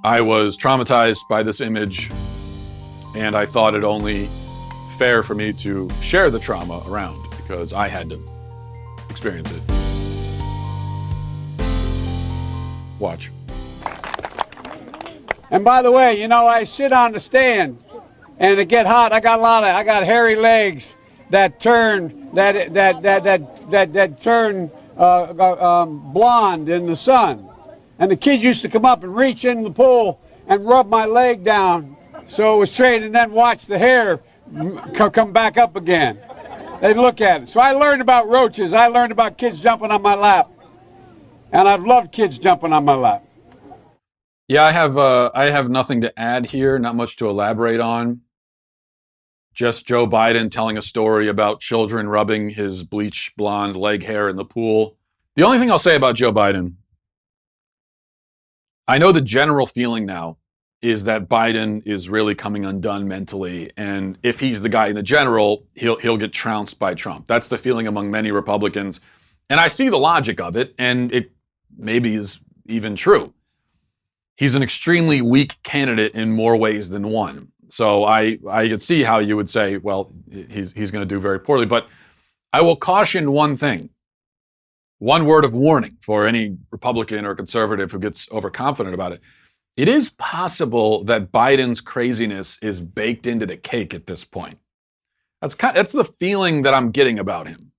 I was traumatized by this image, and I thought it only fair for me to share the trauma around because I had to experience it. Watch. And by the way, you know, I sit on the stand and it get hot. I got hairy legs that turn blonde in the sun. And the kids used to come up and reach in the pool and rub my leg down so it was straight, and then watch the hair come back up again. They'd look at it. So I learned about roaches. I learned about kids jumping on my lap. And I've loved kids jumping on my lap. Yeah, I have nothing to add here, not much to elaborate on. Just Joe Biden telling a story about children rubbing his bleach blonde leg hair in the pool. The only thing I'll say about Joe Biden, I know the general feeling now is that Biden is really coming undone mentally, and if he's the guy in the general, he'll get trounced by Trump. That's the feeling among many Republicans, and I see the logic of it, and it maybe is even true. He's an extremely weak candidate in more ways than one. So I could see how you would say, well, he's going to do very poorly. But I will caution one thing. One word of warning for any Republican or conservative who gets overconfident about it. It is possible that Biden's craziness is baked into the cake at this point. That's the feeling that I'm getting about him.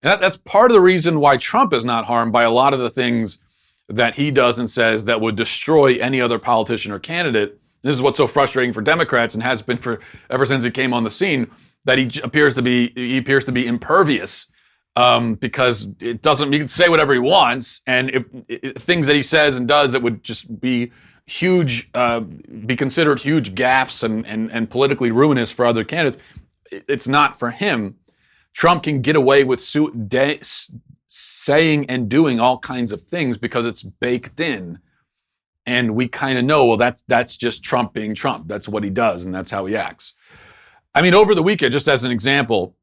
And that's part of the reason why Trump is not harmed by a lot of the things that he does and says that would destroy any other politician or candidate. This is what's so frustrating for Democrats and has been for ever since he came on the scene, that he appears to be impervious because it doesn't. He can say whatever he wants, and things that he says and does that would just be huge, be considered huge gaffes and politically ruinous for other candidates. It's not for him. Trump can get away with saying and doing all kinds of things because it's baked in. And we kind of know, well, that's just Trump being Trump. That's what he does, and that's how he acts. I mean, over the weekend, just as an example,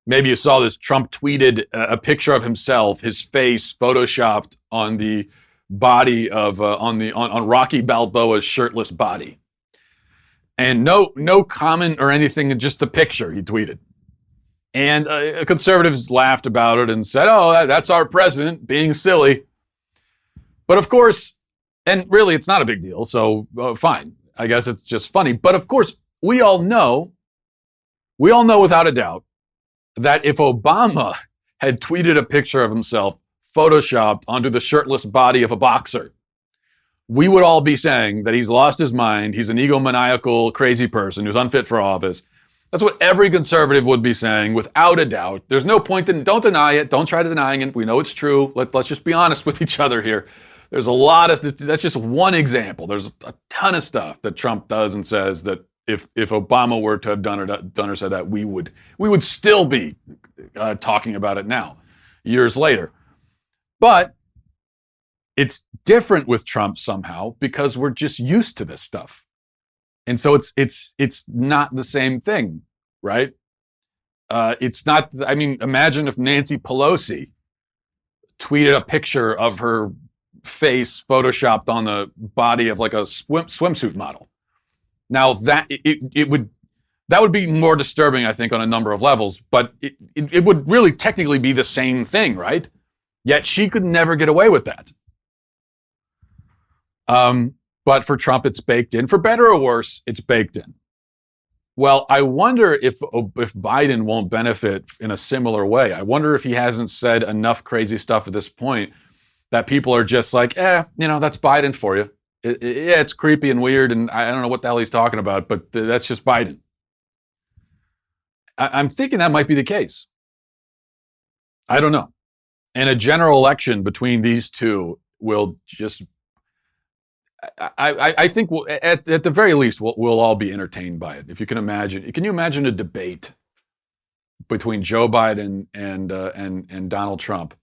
maybe you saw this, Trump tweeted a picture of himself, his face photoshopped on the body of, on Rocky Balboa's shirtless body. And no comment or anything, just the picture he tweeted. And conservatives laughed about it and said, oh, that's our president being silly. But of course, and really it's not a big deal, so fine. I guess it's just funny. But of course, we all know without a doubt that if Obama had tweeted a picture of himself photoshopped onto the shirtless body of a boxer, we would all be saying that he's lost his mind, he's an egomaniacal, crazy person who's unfit for office. That's what every conservative would be saying, without a doubt. There's no point in, don't deny it. Don't try to deny it. We know it's true. Let's just be honest with each other here. There's a lot of, that's just one example. There's a ton of stuff that Trump does and says that if Obama were to have done or said that, we would still be talking about it now, years later. But it's different with Trump somehow because we're just used to this stuff. And so it's not the same thing, right? It's not, I mean, imagine if Nancy Pelosi tweeted a picture of her face photoshopped on the body of like a swimsuit model. Now that would be more disturbing, I think, on a number of levels, but it would really technically be the same thing, right? Yet she could never get away with that. But for Trump, it's baked in. For better or worse, it's baked in. Well, I wonder if Biden won't benefit in a similar way. I wonder if he hasn't said enough crazy stuff at this point that people are just like, that's Biden for you. Yeah, it's creepy and weird, and I don't know what the hell he's talking about, but that's just Biden. I'm thinking that might be the case. I don't know. And a general election between these two will just... I think at the very least we'll all be entertained by it. If you can imagine, can you imagine a debate between Joe Biden and Donald Trump,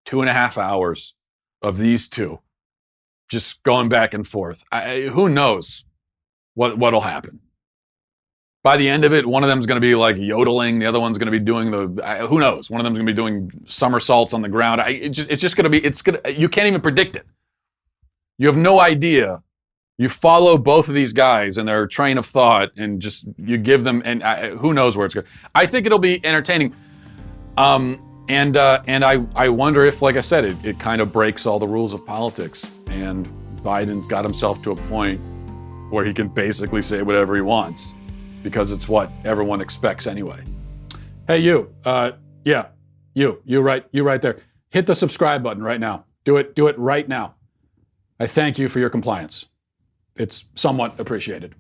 2.5 hours of these two just going back and forth? Who knows what'll happen? By the end of it, one of them is going to be like yodeling, the other one's going to be doing who knows? One of them's going to be doing somersaults on the ground. You can't even predict it. You have no idea You follow both of these guys and their train of thought, and just you give them, and who knows where it's going. I think it'll be entertaining. And I wonder if, like I said, it kind of breaks all the rules of politics, and Biden's got himself to a point where he can basically say whatever he wants because it's what everyone expects anyway. Hey, you, you right there. Hit the subscribe button right now. Do it right now. I thank you for your compliance. It's somewhat appreciated.